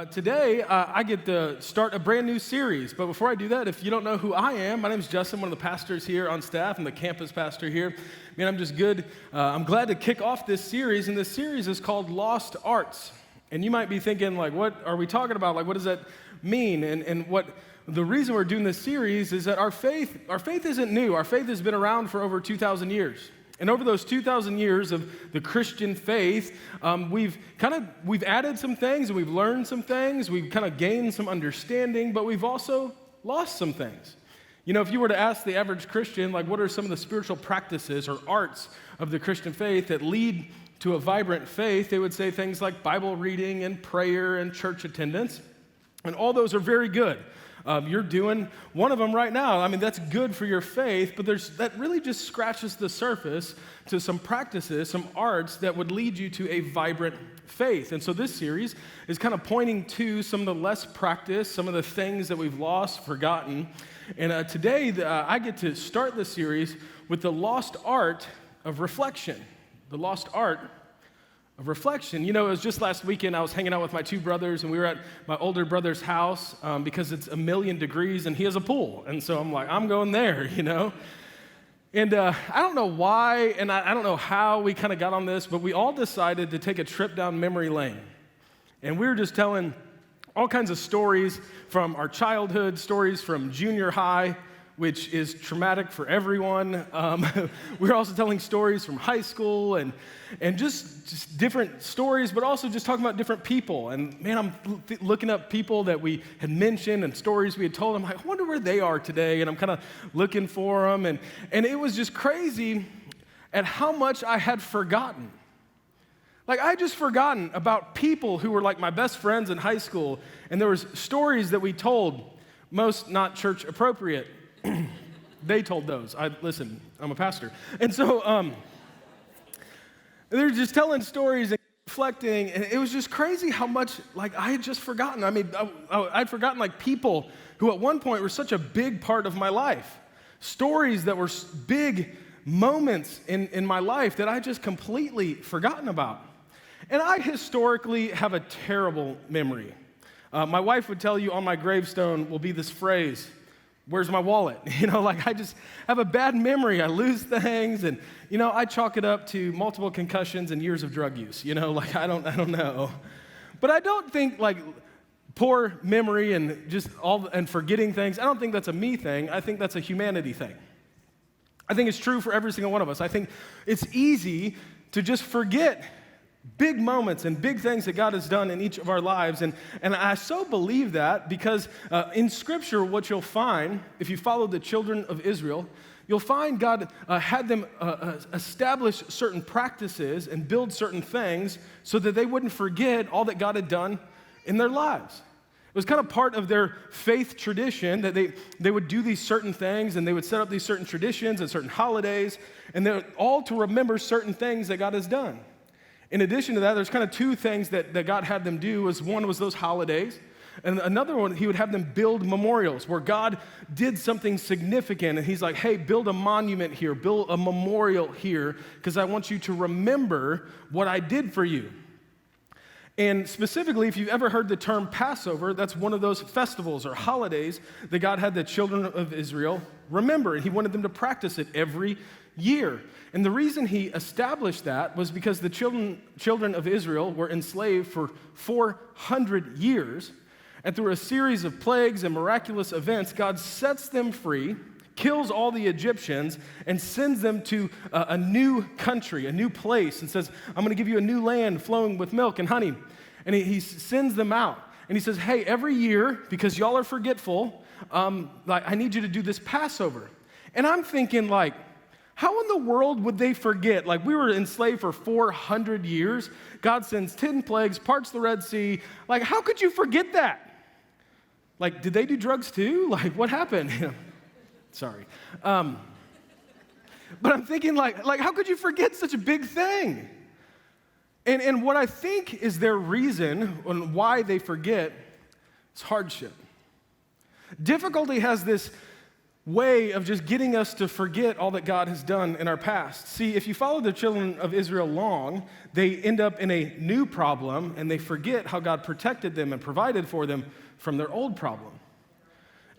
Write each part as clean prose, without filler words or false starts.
Today, I get to start a brand new series. But before I do that, if you don't know who I am, my name is Justin, one of the pastors here on staff. I'm the campus pastor here. Man, I'm just good. I'm glad to kick off this series, and this series is called Lost Arts. And you might be thinking, like, what are we talking about? Like, what does that mean? And what the reason we're doing this series is that our faith isn't new. Our faith has been around for over 2,000 years. And over those 2,000 years of the Christian faith, we've added some things and we've learned some things. We've kind of gained some understanding, but we've also lost some things. You know, if you were to ask the average Christian, like, what are some of the spiritual practices or arts of the Christian faith that lead to a vibrant faith, they would say things like Bible reading and prayer and church attendance. And all those are very good. You're doing one of them right now. I mean, that's good for your faith, but that really just scratches the surface to some practices, some arts that would lead you to a vibrant faith. And so this series is kind of pointing to some of the less practiced, some of the things that we've lost, forgotten. And today, I get to start the series with the lost art of reflection. The lost art of reflection. You know, it was just last weekend, I was hanging out with my two brothers, and we were at my older brother's house because it's 1,000,000 degrees, and he has a pool. And so I'm like, I'm going there, you know? And I don't know why, and I don't know how we kind of got on this, but we all decided to take a trip down memory lane. And we were just telling all kinds of stories from our childhood, stories from junior high, which is traumatic for everyone. We were also telling stories from high school and just different stories, but also just talking about different people. And man, I'm looking up people that we had mentioned and stories we had told. I'm like, I wonder where they are today. And I'm kind of looking for them. And it was just crazy at how much I had forgotten. Like, I had just forgotten about people who were like my best friends in high school. And there was stories that we told, most not church appropriate. They told those. Listen, I'm a pastor. And so they're just telling stories and reflecting, and it was just crazy how much, like, I had just forgotten. I mean, I'd forgotten, like, people who at one point were such a big part of my life. Stories that were big moments in my life that I just completely forgotten about. And I historically have a terrible memory. My wife would tell you on my gravestone will be this phrase, "Where's my wallet?" You know, like, I just have a bad memory. I lose things, and, you know, I chalk it up to multiple concussions and years of drug use. You know, like, I don't know. But I don't think, like, poor memory and just and forgetting things, I don't think that's a me thing. I think that's a humanity thing. I think it's true for every single one of us. I think it's easy to just forget big moments and big things that God has done in each of our lives. And I so believe that because in Scripture, what you'll find, if you follow the children of Israel, you'll find God had them establish certain practices and build certain things so that they wouldn't forget all that God had done in their lives. It was kind of part of their faith tradition that they would do these certain things, and they would set up these certain traditions and certain holidays, and they're all to remember certain things that God has done. In addition to that, there's kind of two things that God had them do. One was those holidays, and another one, he would have them build memorials where God did something significant, and he's like, hey, build a monument here, build a memorial here, because I want you to remember what I did for you. And specifically, if you've ever heard the term Passover, that's one of those festivals or holidays that God had the children of Israel remember, and he wanted them to practice it every year. And the reason he established that was because the children of Israel were enslaved for 400 years, and through a series of plagues and miraculous events, God sets them free, kills all the Egyptians, and sends them to a new country, a new place, and says, I'm going to give you a new land flowing with milk and honey. And he sends them out. And he says, hey, every year, because y'all are forgetful, I need you to do this Passover. And I'm thinking, like, how in the world would they forget? Like, we were enslaved for 400 years. God sends 10 plagues, parts the Red Sea. Like, how could you forget that? Like, did they do drugs too? Like, what happened? Sorry. But I'm thinking, like, how could you forget such a big thing? And what I think is their reason on why they forget is hardship. Difficulty has this way of just getting us to forget all that God has done in our past. See, if you follow the children of Israel long, they end up in a new problem and they forget how God protected them and provided for them from their old problem.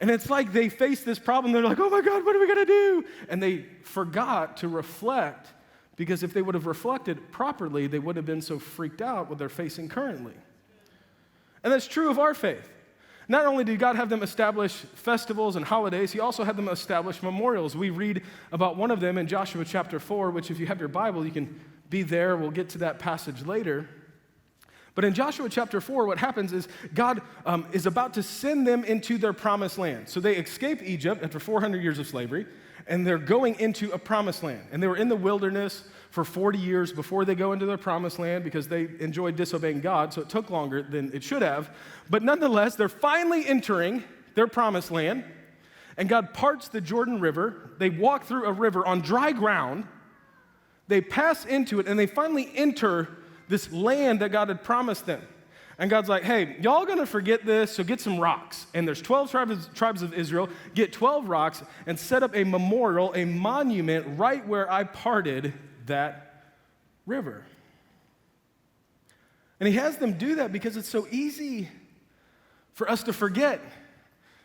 And it's like they face this problem, they're like, oh my God, what are we gonna do? And they forgot to reflect, because if they would have reflected properly, they wouldn't have been so freaked out what they're facing currently. And that's true of our faith. Not only did God have them establish festivals and holidays, he also had them establish memorials. We read about one of them in Joshua chapter 4, which if you have your Bible, you can be there. We'll get to that passage later. But in Joshua chapter 4, what happens is God is about to send them into their promised land. So they escape Egypt after 400 years of slavery, and they're going into a promised land. And they were in the wilderness for 40 years before they go into their promised land because they enjoyed disobeying God, so it took longer than it should have. But nonetheless, they're finally entering their promised land, and God parts the Jordan River. They walk through a river on dry ground. They pass into it, and they finally enter this land that God had promised them. And God's like, hey, y'all gonna forget this, so get some rocks. And there's 12 tribes of Israel. Get 12 rocks and set up a memorial, a monument right where I parted that river. And he has them do that because it's so easy for us to forget.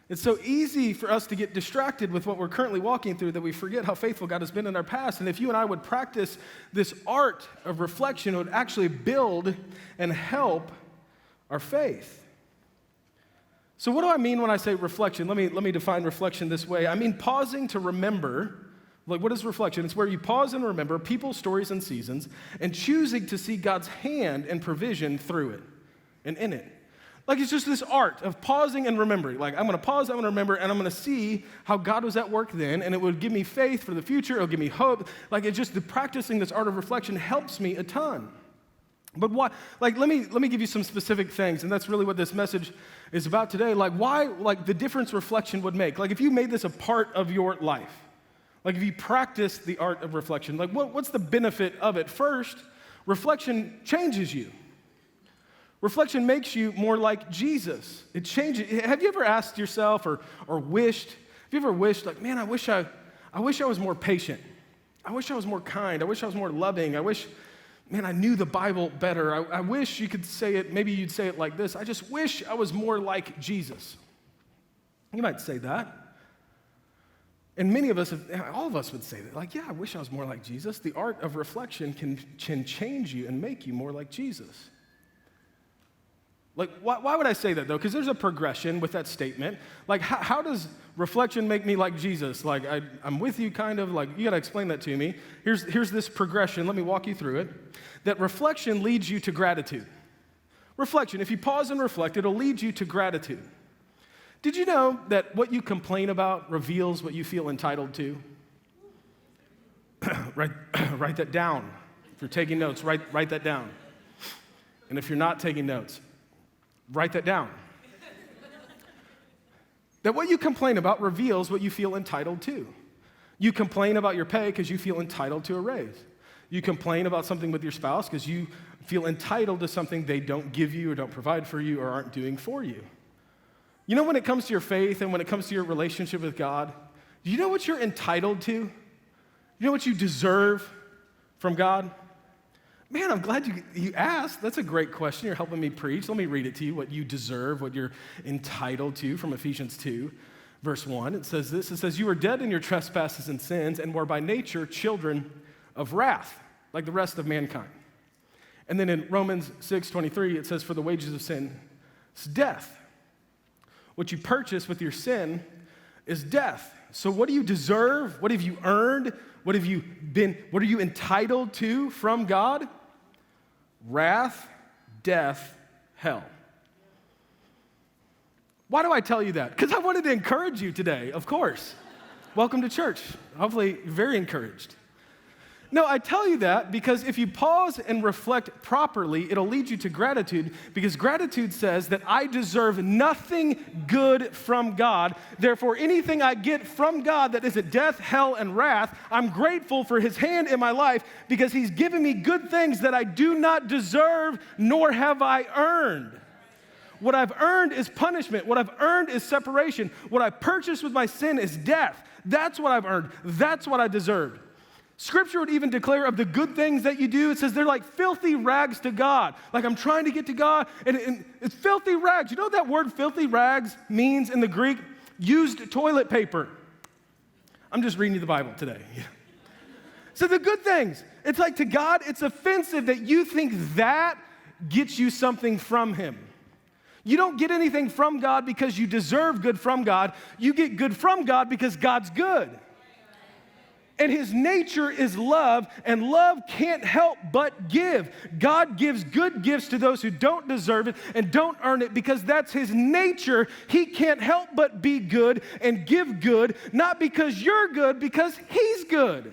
It's so easy for us to get distracted with what we're currently walking through that we forget how faithful God has been in our past. And if you and I would practice this art of reflection, it would actually build and help our faith. So what do I mean when I say reflection? Let me define reflection this way. I mean pausing to remember. Like, what is reflection? It's where you pause and remember people, stories, and seasons, and choosing to see God's hand and provision through it and in it. Like, it's just this art of pausing and remembering. Like, I'm going to pause, I'm going to remember, and I'm going to see how God was at work then, and it would give me faith for the future, it'll give me hope. Like, it's just the practicing this art of reflection helps me a ton. But why? Like, let me give you some specific things, and that's really what this message is about today. Like, why, like, the difference reflection would make. Like, if you made this a part of your life, like if you practice the art of reflection, like what's the benefit of it? First, reflection changes you. Reflection makes you more like Jesus. It changes. Have you ever asked yourself or wished, have you ever wished, like, man, I wish I was more patient. I wish I was more kind. I wish I was more loving. I wish, man, I knew the Bible better. I wish you could say it, maybe you'd say it like this: I just wish I was more like Jesus. You might say that. And many of us, all of us would say that, like, yeah, I wish I was more like Jesus. The art of reflection can change you and make you more like Jesus. Like, why would I say that, though? Because there's a progression with that statement. Like, how does reflection make me like Jesus? Like, I'm with you, kind of. Like, you got to explain that to me. Here's this progression. Let me walk you through it. That reflection leads you to gratitude. Reflection, if you pause and reflect, it'll lead you to gratitude. Did you know that what you complain about reveals what you feel entitled to? Write that down. If you're taking notes, write that down. And if you're not taking notes, write that down. That what you complain about reveals what you feel entitled to. You complain about your pay because you feel entitled to a raise. You complain about something with your spouse because you feel entitled to something they don't give you or don't provide for you or aren't doing for you. You know, when it comes to your faith and when it comes to your relationship with God, do you know what you're entitled to? You know what you deserve from God? Man, I'm glad you asked. That's a great question. You're helping me preach. Let me read it to you, what you deserve, what you're entitled to from Ephesians 2, verse 1. It says this. It says, you are dead in your trespasses and sins and were by nature children of wrath, like the rest of mankind. And then in Romans 6:23, it says, for the wages of sin is death. What you purchase with your sin is death. So what do you deserve? What have you earned? What are you entitled to from God? Wrath, death, hell. Why do I tell you that? Because I wanted to encourage you today, of course. Welcome to church. Hopefully you're very encouraged. No, I tell you that because if you pause and reflect properly, it'll lead you to gratitude, because gratitude says that I deserve nothing good from God. Therefore, anything I get from God that isn't death, hell, and wrath, I'm grateful for his hand in my life because he's given me good things that I do not deserve, nor have I earned. What I've earned is punishment. What I've earned is separation. What I purchased with my sin is death. That's what I've earned. That's what I deserved. Scripture would even declare of the good things that you do, it says they're like filthy rags to God. Like I'm trying to get to God, and it's filthy rags. You know what that word filthy rags means in the Greek? Used toilet paper. I'm just reading you the Bible today. So the good things, it's like to God, it's offensive that you think that gets you something from him. You don't get anything from God because you deserve good from God. You get good from God because God's good. And his nature is love, and love can't help but give. God gives good gifts to those who don't deserve it and don't earn it because that's his nature. He can't help but be good and give good, not because you're good, because he's good.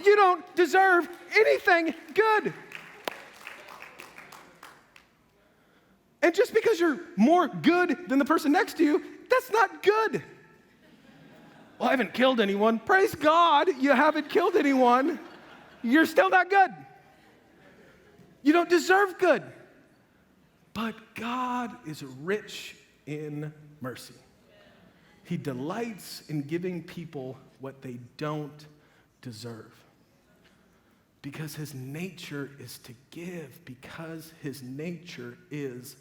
You don't deserve anything good. And just because you're more good than the person next to you, that's not good. Well, I haven't killed anyone. Praise God, you haven't killed anyone. You're still not good. You don't deserve good. But God is rich in mercy. He delights in giving people what they don't deserve. Because his nature is to give, because his nature is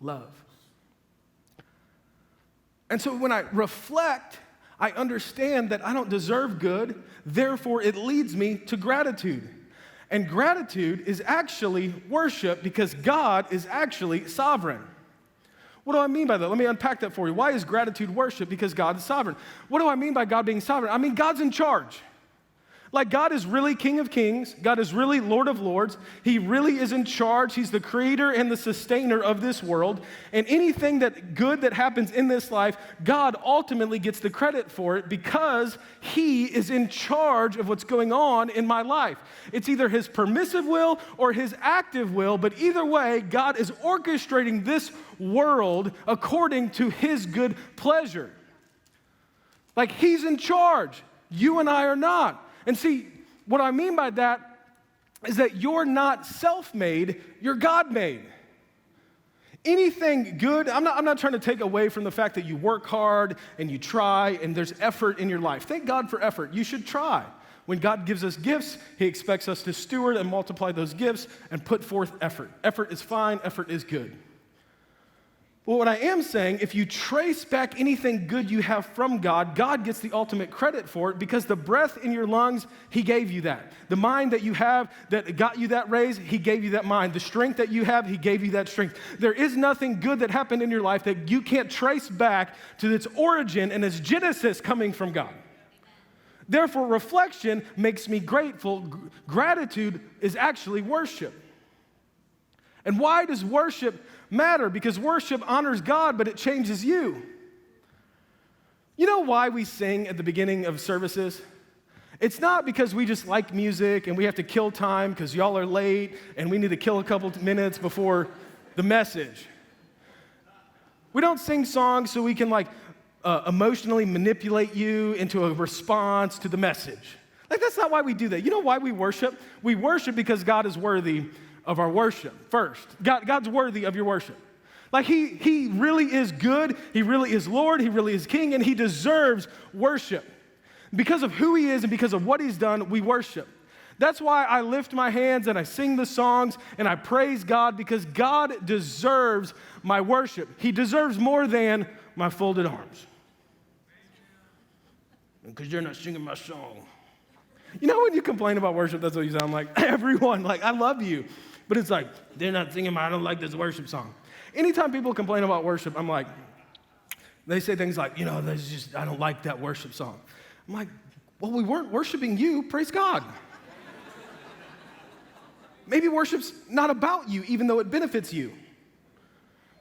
love. And so when I reflect, I understand that I don't deserve good, therefore it leads me to gratitude. And gratitude is actually worship because God is actually sovereign. What do I mean by that? Let me unpack that for you. Why is gratitude worship? Because God is sovereign. What do I mean by God being sovereign? I mean God's in charge. Like God is really King of Kings. God is really Lord of Lords. He really is in charge. He's the creator and the sustainer of this world. And anything that good that happens in this life, God ultimately gets the credit for it because he is in charge of what's going on in my life. It's either his permissive will or his active will, but either way, God is orchestrating this world according to his good pleasure. Like he's in charge. You and I are not. And see, what I mean by that is that you're not self-made, you're God-made. Anything good, I'm not trying to take away from the fact that you work hard and you try and there's effort in your life. Thank God for effort. You should try. When God gives us gifts, he expects us to steward and multiply those gifts and put forth effort. Effort is fine, effort is good. Well, what I am saying, if you trace back anything good you have from God, God gets the ultimate credit for it because the breath in your lungs, he gave you that. The mind that you have that got you that raise, he gave you that mind. The strength that you have, he gave you that strength. There is nothing good that happened in your life that you can't trace back to its origin and its genesis coming from God. Therefore, reflection makes me grateful. Gratitude is actually worship. And why does worship matter? Because worship honors God, but it changes you. You know why we sing at the beginning of services? It's not because we just like music and we have to kill time because y'all are late and we need to kill a couple minutes before the message. We don't sing songs so we can emotionally manipulate you into a response to the message. That's not why we do that. You know why we worship? We worship because God is worthy of our worship first. God's worthy of your worship. He really is good, he really is Lord, he really is King, and he deserves worship. Because of who he is and because of what he's done, we worship. That's why I lift my hands and I sing the songs and I praise God because God deserves my worship. He deserves more than my folded arms. Because you're not singing my song. You know when you complain about worship, that's what you sound like. Everyone, I love you. But it's like, they're not singing I don't like this worship song. Anytime people complain about worship, I'm like, they say things like, I don't like that worship song. I'm like, well, we weren't worshiping you, praise God. Maybe worship's not about you, even though it benefits you.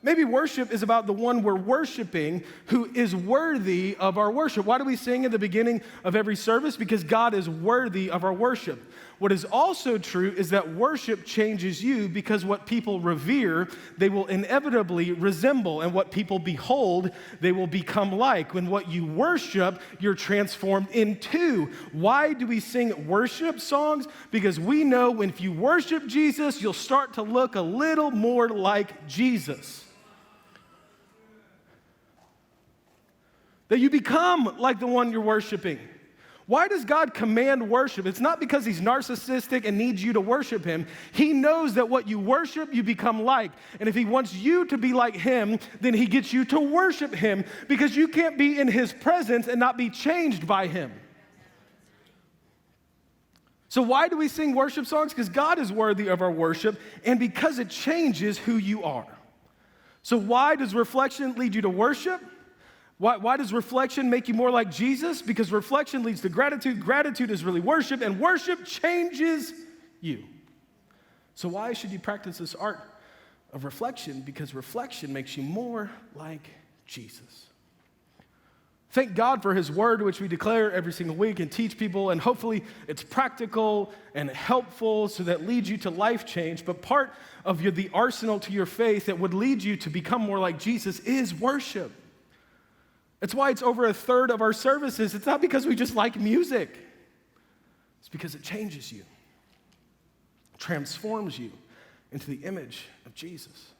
Maybe worship is about the one we're worshiping who is worthy of our worship. Why do we sing at the beginning of every service? Because God is worthy of our worship. What is also true is that worship changes you because what people revere, they will inevitably resemble, and what people behold, they will become like. When what you worship, you're transformed into. Why do we sing worship songs? Because we know if you worship Jesus, you'll start to look a little more like Jesus. that you become like the one you're worshiping. Why does God command worship? It's not because he's narcissistic and needs you to worship him. He knows that what you worship, you become like. And if he wants you to be like him, then he gets you to worship him, because you can't be in his presence and not be changed by him. So why do we sing worship songs? Because God is worthy of our worship, and because it changes who you are. So why does reflection lead you to worship? Why does reflection make you more like Jesus? Because reflection leads to gratitude. Gratitude is really worship, and worship changes you. So why should you practice this art of reflection? Because reflection makes you more like Jesus. Thank God for his word, which we declare every single week and teach people, and hopefully it's practical and helpful, so that leads you to life change. But part of the arsenal to your faith that would lead you to become more like Jesus is worship. That's why it's over a third of our services. It's not because we just like music. It's because it changes you, transforms you into the image of Jesus.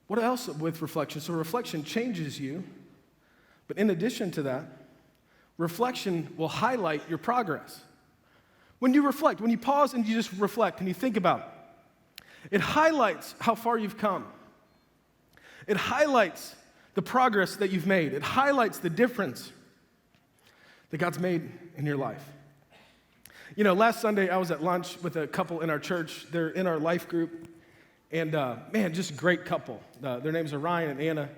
What else with reflection? So reflection changes you, but in addition to that, reflection will highlight your progress. When you reflect, when you pause and you just reflect and you think about it, it highlights how far you've come. It highlights the progress that you've made. It highlights the difference that God's made in your life. You know, last Sunday I was at lunch with a couple in our church. They're in our life group, and man, just a great couple. Their names are Ryan and Anna,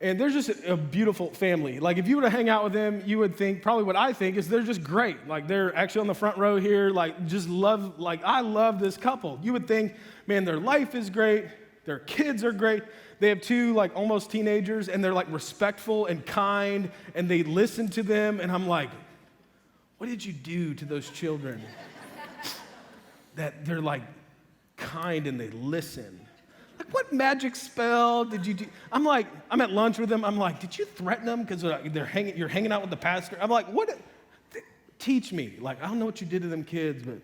and they're just a beautiful family. Like, if you were to hang out with them, you would think, probably what I think is, they're just great. Like, they're actually on the front row here, like, just love, like, I love this couple. You would think, man, their life is great, their kids are great. They have two, like, almost teenagers, and they're, like, respectful and kind, and they listen to them, and I'm like, what did you do to those children that they're, like, kind and they listen? Like, what magic spell did you do? I'm at lunch with them, I'm like, did you threaten them because you're hanging out with the pastor? I'm like, what? Teach me. Like, I don't know what you did to them kids, but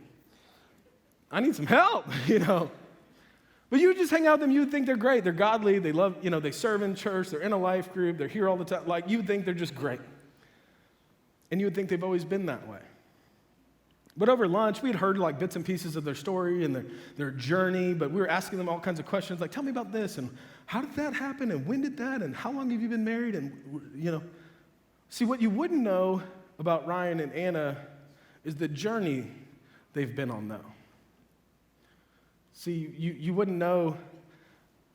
I need some help, you know. But you would just hang out with them, you would think they're great. They're godly, they love, you know, they serve in church, they're in a life group, they're here all the time. Like, you would think they're just great. And you would think they've always been that way. But over lunch, we had heard like bits and pieces of their story and their journey, but we were asking them all kinds of questions, like, tell me about this, and how did that happen, and when did that, and how long have you been married, and, you know. See, what you wouldn't know about Ryan and Anna is the journey they've been on, though. See, you wouldn't know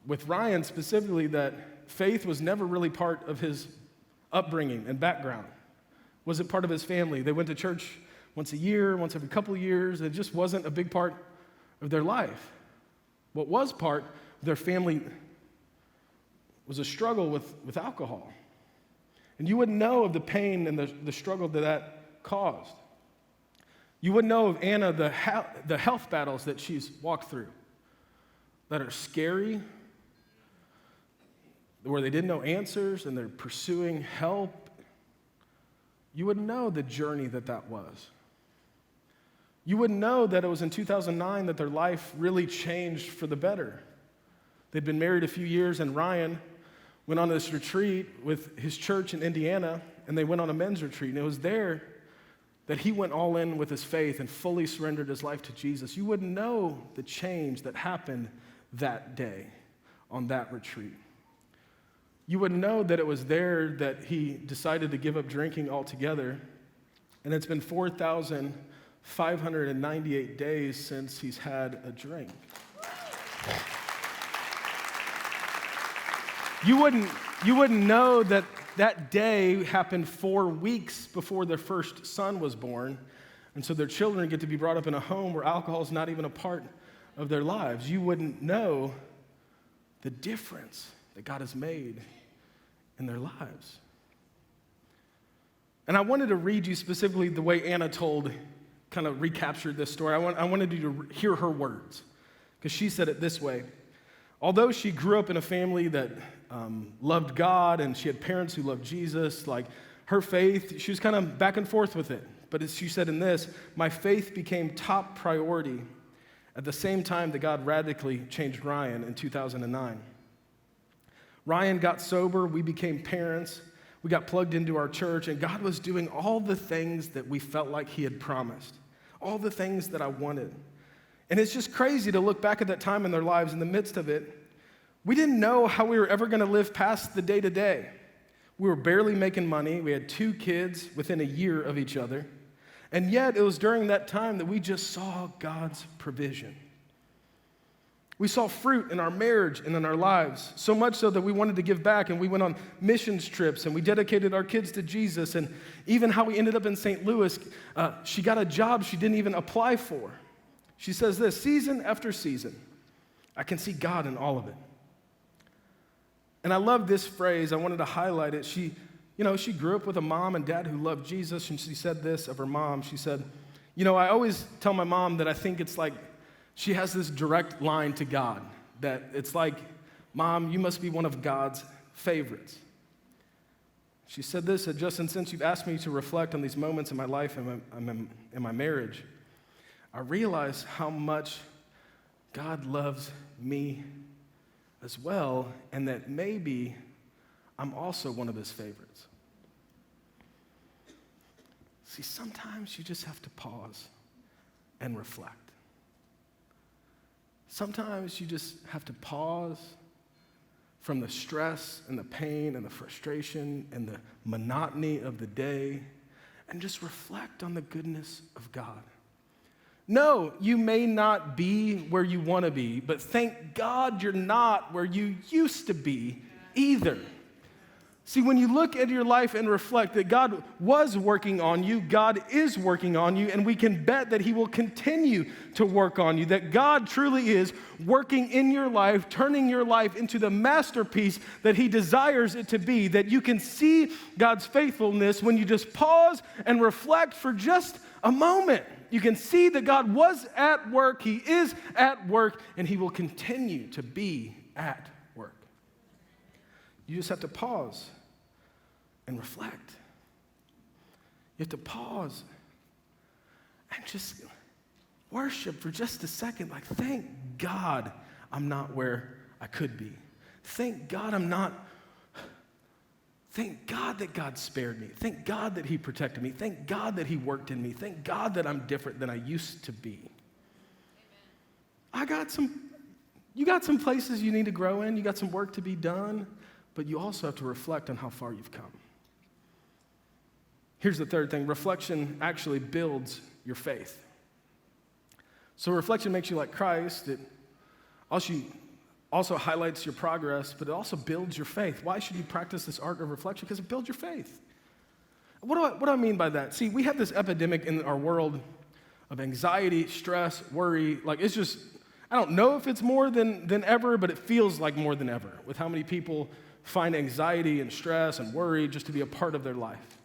with Ryan specifically that faith was never really part of his upbringing and background. Was it part of his family? They went to church once a year, once every couple of years. It just wasn't a big part of their life. What was part of their family was a struggle with alcohol. And you wouldn't know of the pain and the struggle that caused. You wouldn't know of Anna, the health battles that she's walked through that are scary, where they didn't know answers and they're pursuing help. You wouldn't know the journey that was. You wouldn't know that it was in 2009 that their life really changed for the better. They'd been married a few years, and Ryan went on this retreat with his church in Indiana, and they went on a men's retreat, and it was there that he went all in with his faith and fully surrendered his life to Jesus. You wouldn't know the change that happened that day on that retreat. You wouldn't know that it was there that he decided to give up drinking altogether, and it's been 4,598 days since he's had a drink. You wouldn't know that day happened 4 weeks before their first son was born, and so their children get to be brought up in a home where alcohol is not even a part of their lives. You wouldn't know the difference that God has made in their lives. And I wanted to read you specifically the way Anna kind of recaptured this story. I wanted you to hear her words, because she said it this way. Although she grew up in a family that loved God and she had parents who loved Jesus, like her faith, she was kind of back and forth with it. But as she said in this, my faith became top priority at the same time that God radically changed Ryan in 2009. Ryan got sober, we became parents, we got plugged into our church, and God was doing all the things that we felt like he had promised, all the things that I wanted. And it's just crazy to look back at that time in their lives in the midst of it. We didn't know how we were ever going to live past the day-to-day. We were barely making money. We had 2 kids within a year of each other. And yet, it was during that time that we just saw God's provision. We saw fruit in our marriage and in our lives, so much so that we wanted to give back, and we went on missions trips, and we dedicated our kids to Jesus, and even how we ended up in St. Louis, she got a job she didn't even apply for. She says this, season after season, I can see God in all of it. And I love this phrase. I wanted to highlight it. She grew up with a mom and dad who loved Jesus, and she said this of her mom. She said, I always tell my mom that I think it's like she has this direct line to God, that it's like, Mom, you must be one of God's favorites. She said this, that Justin, since you've asked me to reflect on these moments in my life and in my marriage, I realize how much God loves me as well, and that maybe I'm also one of his favorites. See, sometimes you just have to pause and reflect. Sometimes you just have to pause from the stress and the pain and the frustration and the monotony of the day and just reflect on the goodness of God. No, you may not be where you want to be, but thank God you're not where you used to be either. See, when you look at your life and reflect that God was working on you, God is working on you, and we can bet that he will continue to work on you, that God truly is working in your life, turning your life into the masterpiece that he desires it to be, that you can see God's faithfulness when you just pause and reflect for just a moment. You can see that God was at work, he is at work, and he will continue to be at work. You just have to pause and reflect. You have to pause and just worship for just a second. Like, thank God I'm not where I could be. Thank God Thank God that God spared me. Thank God that he protected me. Thank God that he worked in me. Thank God that I'm different than I used to be. Amen. You got some places you need to grow in. You got some work to be done, but you also have to reflect on how far you've come. Here's the third thing. Reflection actually builds your faith. So reflection makes you like Christ. It also highlights your progress, but it also builds your faith. Why should you practice this art of reflection? Because it builds your faith. What do I mean by that? See, we have this epidemic in our world of anxiety, stress, worry. Like, it's just, I don't know if it's more than ever, but it feels like more than ever with how many people find anxiety and stress and worry just to be a part of their life.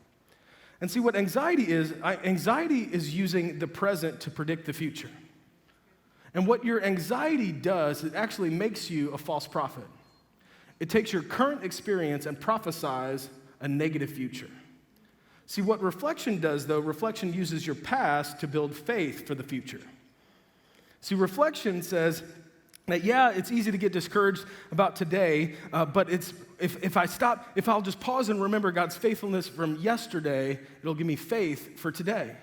And see, what anxiety is using the present to predict the future. And what your anxiety does, it actually makes you a false prophet. It takes your current experience and prophesies a negative future. See, what reflection does, though, reflection uses your past to build faith for the future. See, reflection says that, yeah, it's easy to get discouraged about today, but if I'll just pause and remember God's faithfulness from yesterday, it'll give me faith for today.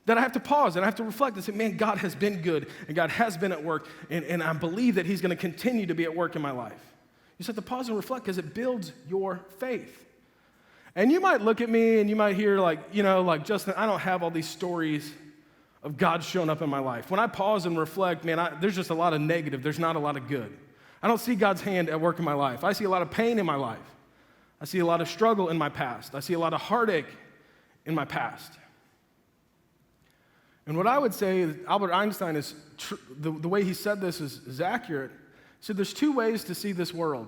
That I have to pause and I have to reflect and say, man, God has been good and God has been at work, and I believe that he's going to continue to be at work in my life. You just have to pause and reflect because it builds your faith. And you might look at me and you might hear like Justin, I don't have all these stories of God showing up in my life. When I pause and reflect, man, there's just a lot of negative. There's not a lot of good. I don't see God's hand at work in my life. I see a lot of pain in my life. I see a lot of struggle in my past. I see a lot of heartache in my past. And what I would say, Albert Einstein is, the way he said this is accurate. He said there's 2 ways to see this world.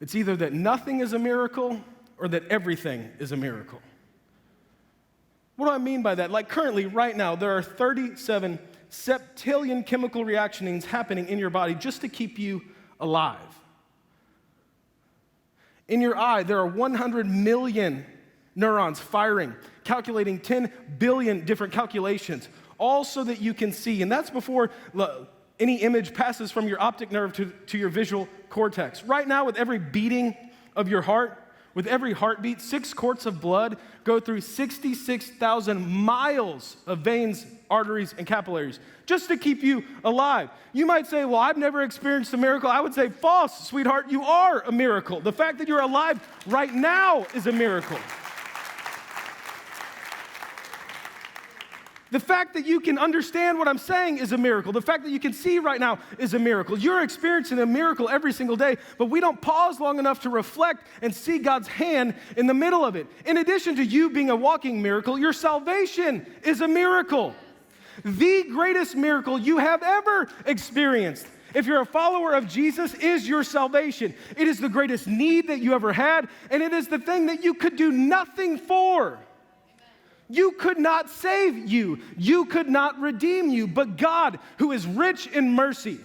It's either that nothing is a miracle or that everything is a miracle. What do I mean by that? Like currently, right now, there are 37 septillion chemical reactions happening in your body just to keep you alive. In your eye, there are 100 million neurons firing, calculating 10 billion different calculations, all so that you can see. And that's before any image passes from your optic nerve to your visual cortex. Right now, with every beating of your heart, With every heartbeat, 6 quarts of blood go through 66,000 miles of veins, arteries, and capillaries just to keep you alive. You might say, well, I've never experienced a miracle. I would say, false, sweetheart, you are a miracle. The fact that you're alive right now is a miracle. The fact that you can understand what I'm saying is a miracle. The fact that you can see right now is a miracle. You're experiencing a miracle every single day, but we don't pause long enough to reflect and see God's hand in the middle of it. In addition to you being a walking miracle, your salvation is a miracle. The greatest miracle you have ever experienced, if you're a follower of Jesus, is your salvation. It is the greatest need that you ever had, and it is the thing that you could do nothing for. You could not save you. You could not redeem you. But God, who is rich in mercy,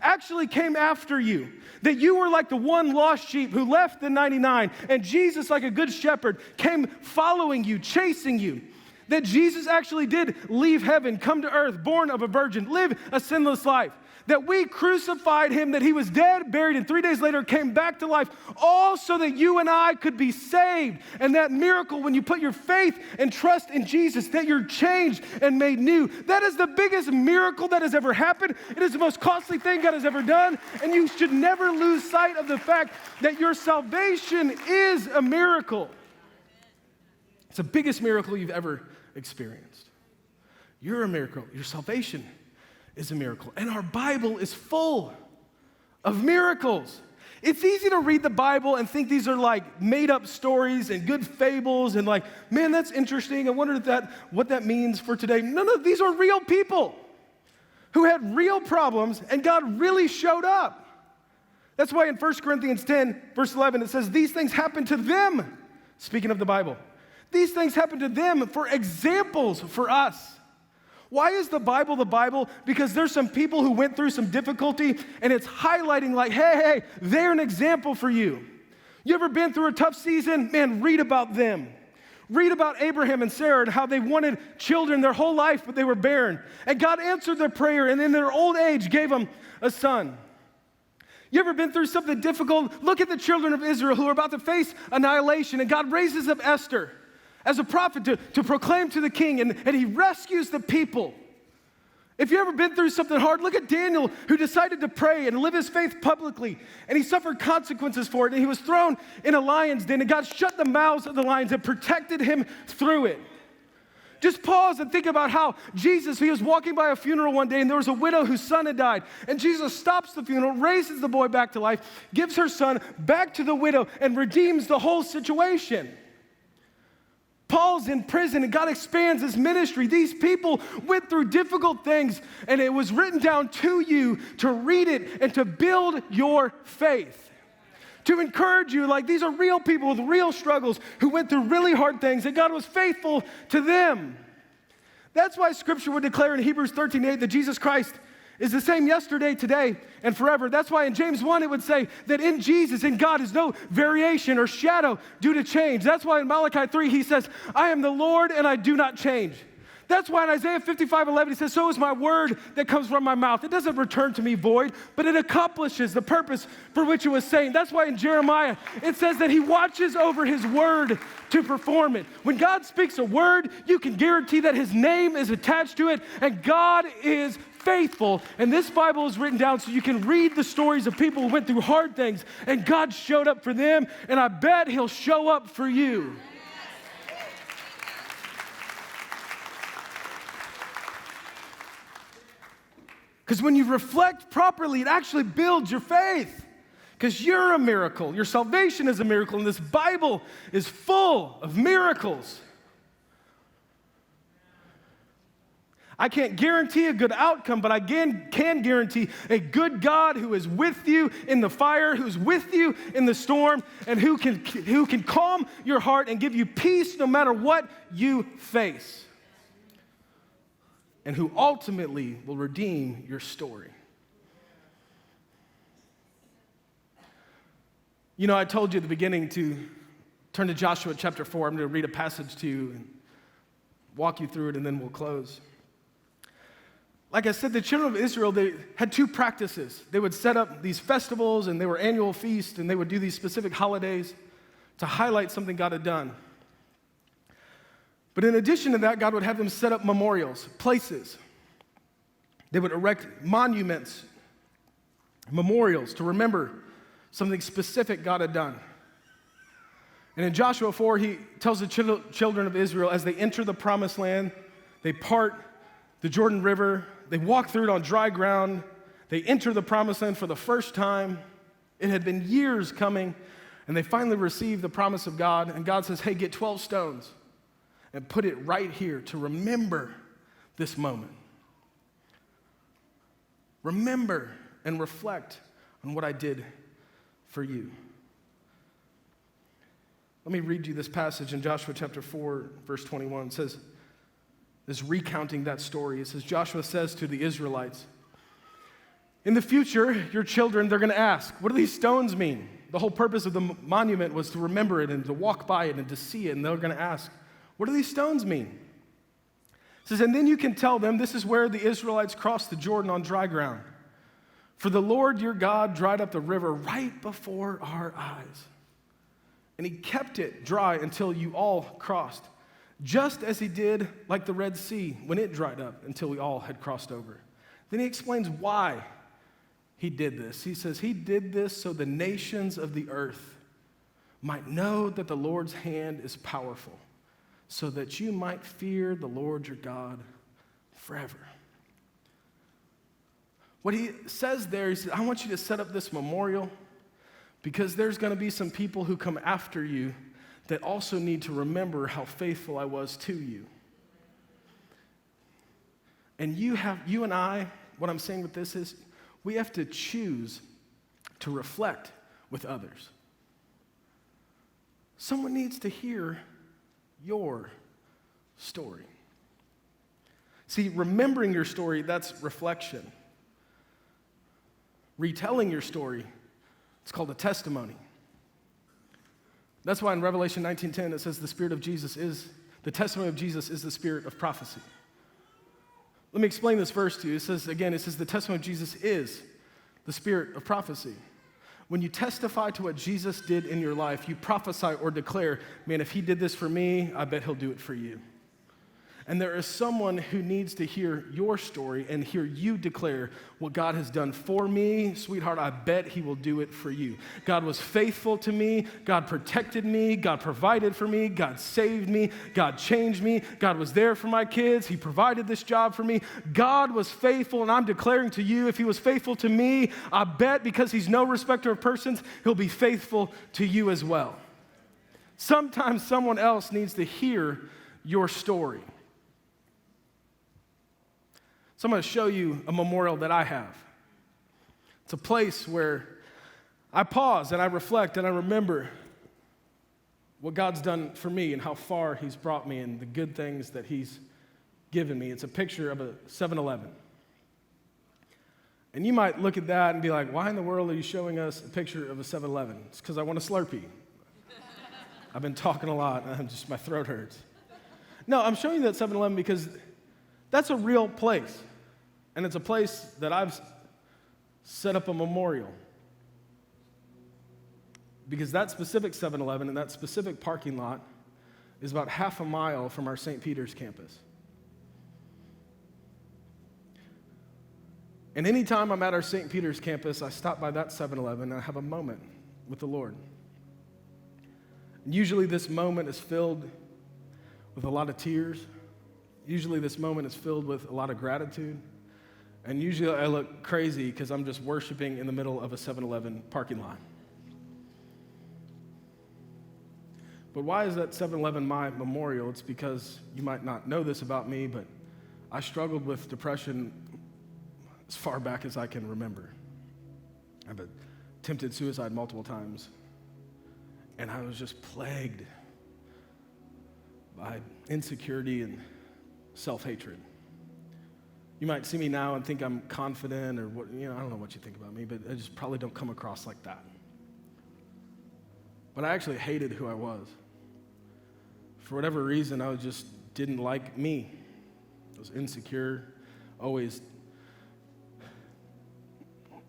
actually came after you. That you were like the one lost sheep who left the 99. And Jesus, like a good shepherd, came following you, chasing you. That Jesus actually did leave heaven, come to earth, born of a virgin, live a sinless life. That we crucified him, that he was dead, buried, and 3 days later came back to life, all so that you and I could be saved. And that miracle, when you put your faith and trust in Jesus, that you're changed and made new. That is the biggest miracle that has ever happened. It is the most costly thing God has ever done. And you should never lose sight of the fact that your salvation is a miracle. It's the biggest miracle you've ever experienced. You're a miracle. Your salvation is a miracle. And our Bible is full of miracles. It's easy to read the Bible and think these are like made-up stories and good fables and like, man, that's interesting. I wonder what that means for today. No, these are real people who had real problems, and God really showed up. That's why in 1 Corinthians 10, verse 11, it says, these things happened to them, speaking of the Bible. These things happened to them for examples for us. Why is the Bible the Bible? Because there's some people who went through some difficulty, and it's highlighting like, hey, they're an example for you. You ever been through a tough season? Man, read about them. Read about Abraham and Sarah and how they wanted children their whole life, but they were barren. And God answered their prayer, and in their old age gave them a son. You ever been through something difficult? Look at the children of Israel who are about to face annihilation, and God raises up Esther as a prophet to proclaim to the king, and he rescues the people. If you ever been through something hard, look at Daniel, who decided to pray and live his faith publicly, and he suffered consequences for it, and he was thrown in a lion's den, and God shut the mouths of the lions and protected him through it. Just pause and think about how Jesus, he was walking by a funeral one day, and there was a widow whose son had died, and Jesus stops the funeral, raises the boy back to life, gives her son back to the widow, and redeems the whole situation. Paul's in prison, and God expands his ministry. These people went through difficult things, and it was written down to you to read it and to build your faith. To encourage you, like these are real people with real struggles who went through really hard things, and God was faithful to them. That's why Scripture would declare in Hebrews 13:8 that Jesus Christ is the same yesterday, today, and forever. That's why in James 1 it would say that in Jesus, in God, is no variation or shadow due to change. That's why in Malachi 3 he says, I am the Lord and I do not change. That's why in Isaiah 55:11 he says, so is my word that comes from my mouth. It doesn't return to me void, but it accomplishes the purpose for which it was saying. That's why in Jeremiah it says that he watches over his word to perform it. When God speaks a word, you can guarantee that his name is attached to it, and God is faithful. And this Bible is written down so you can read the stories of people who went through hard things, and God showed up for them, and I bet he'll show up for you. Because when you reflect properly, it actually builds your faith. Because you're a miracle. Your salvation is a miracle, and this Bible is full of miracles. I can't guarantee a good outcome, but I can guarantee a good God who is with you in the fire, who's with you in the storm, and who can calm your heart and give you peace no matter what you face. And who ultimately will redeem your story. You know, I told you at the beginning to turn to Joshua chapter 4. I'm going to read a passage to you and walk you through it, and then we'll close. Like I said, the children of Israel, they had 2 practices. They would set up these festivals, and they were annual feasts, and they would do these specific holidays to highlight something God had done. But in addition to that, God would have them set up memorials, places. They would erect monuments, memorials to remember something specific God had done. And in Joshua 4, he tells the children of Israel as they enter the promised land, they part the Jordan River, they walk through it on dry ground, they enter the promised land for the first time. It had been years coming, and they finally receive the promise of God, and God says, hey, get 12 stones and put it right here to remember this moment. Remember and reflect on what I did for you. Let me read you this passage in Joshua chapter 4, verse 21. It says, is recounting that story. It says, Joshua says to the Israelites, in the future, your children, they're going to ask, what do these stones mean? The whole purpose of the monument was to remember it and to walk by it and to see it. And they're going to ask, what do these stones mean? It says, and then you can tell them this is where the Israelites crossed the Jordan on dry ground. For the Lord your God dried up the river right before our eyes. And he kept it dry until you all crossed, just as he did like the Red Sea when it dried up until we all had crossed over. Then he explains why he did this. He says he did this so the nations of the earth might know that the Lord's hand is powerful, so that you might fear the Lord your God forever. What he says there, he says, I want you to set up this memorial because there's going to be some people who come after you that also need to remember how faithful I was to you. And you and I, what I'm saying with this is, we have to choose to reflect with others. Someone needs to hear your story. See, remembering your story, that's reflection. Retelling your story, it's called a testimony. That's why in Revelation 19:10 it says the testimony of Jesus is the spirit of prophecy. Let me explain this verse to you. It says the testimony of Jesus is the spirit of prophecy. When you testify to what Jesus did in your life, you prophesy or declare, man, if he did this for me, I bet he'll do it for you. And there is someone who needs to hear your story and hear you declare what God has done for me. Sweetheart, I bet he will do it for you. God was faithful to me. God protected me. God provided for me. God saved me. God changed me. God was there for my kids. He provided this job for me. God was faithful, and I'm declaring to you, if he was faithful to me, I bet because he's no respecter of persons, he'll be faithful to you as well. Sometimes someone else needs to hear your story. So I'm going to show you a memorial that I have. It's a place where I pause and I reflect and I remember what God's done for me and how far he's brought me and the good things that he's given me. It's a picture of a 7-Eleven. And you might look at that and be like, why in the world are you showing us a picture of a 7-Eleven? It's because I want a Slurpee. I've been talking a lot and my throat hurts. No, I'm showing you that 7-Eleven because that's a real place. And it's a place that I've set up a memorial. Because that specific 7-Eleven and that specific parking lot is about half a mile from our St. Peter's campus. And anytime I'm at our St. Peter's campus, I stop by that 7-Eleven and I have a moment with the Lord. And usually this moment is filled with a lot of tears. Usually this moment is filled with a lot of gratitude. And usually I look crazy because I'm just worshiping in the middle of a 7-Eleven parking lot. But why is that 7-Eleven my memorial? It's because you might not know this about me, but I struggled with depression as far back as I can remember. I've attempted suicide multiple times. And I was just plagued by insecurity and self-hatred. You might see me now and think I'm confident or what, I don't know what you think about me, but I just probably don't come across like that. But I actually hated who I was. For whatever reason, I just didn't like me. I was insecure, always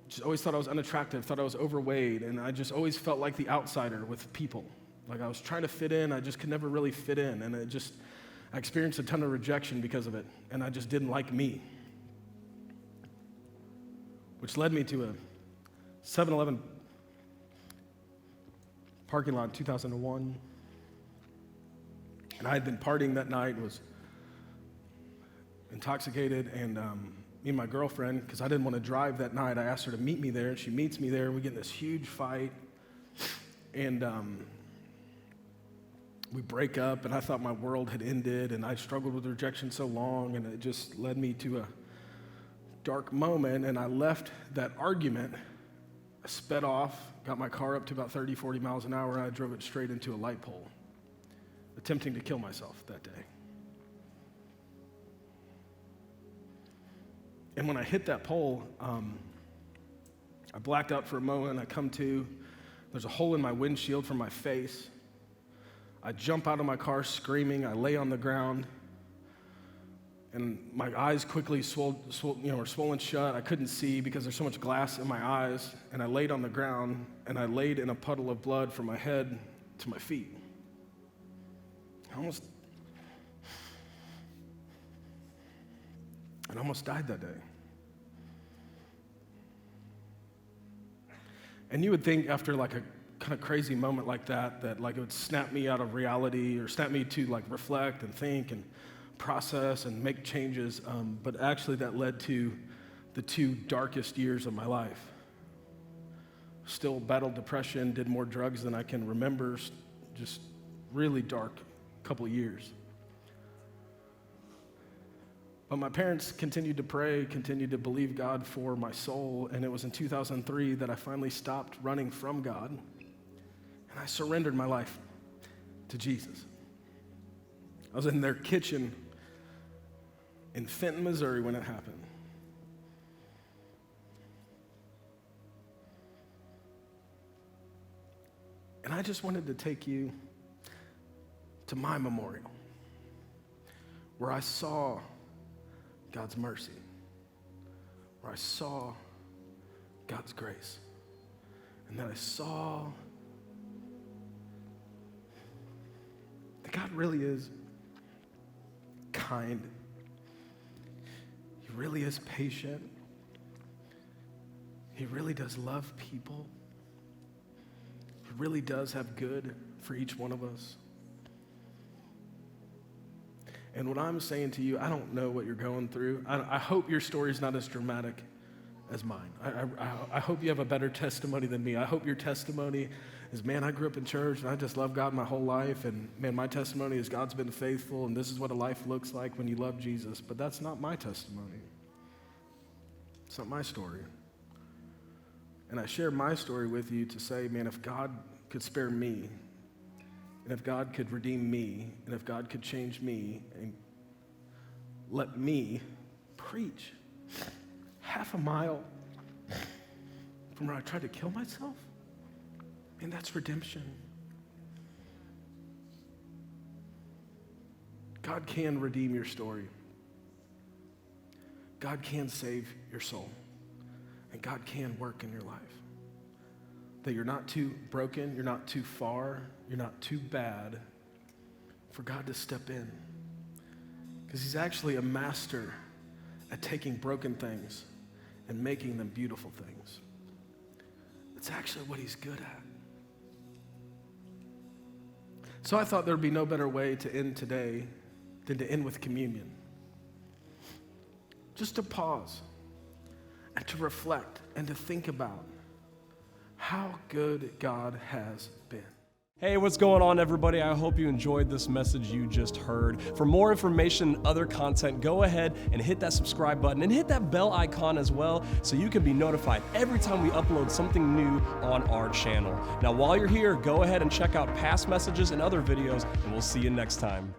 thought I was unattractive, thought I was overweight, and I just always felt like the outsider with people. Like I was trying to fit in, I just could never really fit in, and I experienced a ton of rejection because of it, and I just didn't like me. Which led me to a 7-Eleven parking lot in 2001. And I had been partying that night, was intoxicated, and me and my girlfriend, because I didn't want to drive that night, I asked her to meet me there, and she meets me there, and we get in this huge fight, and we break up, and I thought my world had ended, and I struggled with rejection so long, and it just led me to a dark moment, and I left that argument. I sped off, got my car up to about 30, 40 miles an hour, and I drove it straight into a light pole, attempting to kill myself that day. And when I hit that pole, I blacked out for a moment. I come to, there's a hole in my windshield from my face. I jump out of my car screaming. I lay on the ground, and my eyes quickly were swollen shut. I couldn't see because there's so much glass in my eyes. And I laid on the ground, and I laid in a puddle of blood from my head to my feet. I almost died that day. And you would think after like a kind of crazy moment like that like it would snap me out of reality or snap me to like reflect and think and process and make changes. But actually that led to the 2 darkest years of my life. Still battled depression, did more drugs than I can remember, just really dark couple years. But my parents continued to pray, continued to believe God for my soul, and it was in 2003 that I finally stopped running from God, and I surrendered my life to Jesus. I was in their kitchen in Fenton, Missouri when it happened. And I just wanted to take you to my memorial, where I saw God's mercy, where I saw God's grace, and that I saw that God really is kind. He really is patient. He really does love people. He really does have good for each one of us. And what I'm saying to you, I don't know what you're going through. I hope your story is not as dramatic as mine. I hope you have a better testimony than me. I hope your testimony is, man, I grew up in church and I just love God my whole life. And man, my testimony is God's been faithful and this is what a life looks like when you love Jesus. But that's not my testimony. It's not my story. And I share my story with you to say, man, if God could spare me, and if God could redeem me, and if God could change me and let me preach half a mile from where I tried to kill myself, and that's redemption. God can redeem your story. God can save your soul. And God can work in your life. That you're not too broken, you're not too far, you're not too bad for God to step in. Because he's actually a master at taking broken things and making them beautiful things. It's actually what he's good at. So I thought there would be no better way to end today than to end with communion. Just to pause and to reflect and to think about how good God has been. Hey, what's going on, everybody? I hope you enjoyed this message you just heard. For more information and other content, go ahead and hit that subscribe button and hit that bell icon as well so you can be notified every time we upload something new on our channel. Now, while you're here, go ahead and check out past messages and other videos, and we'll see you next time.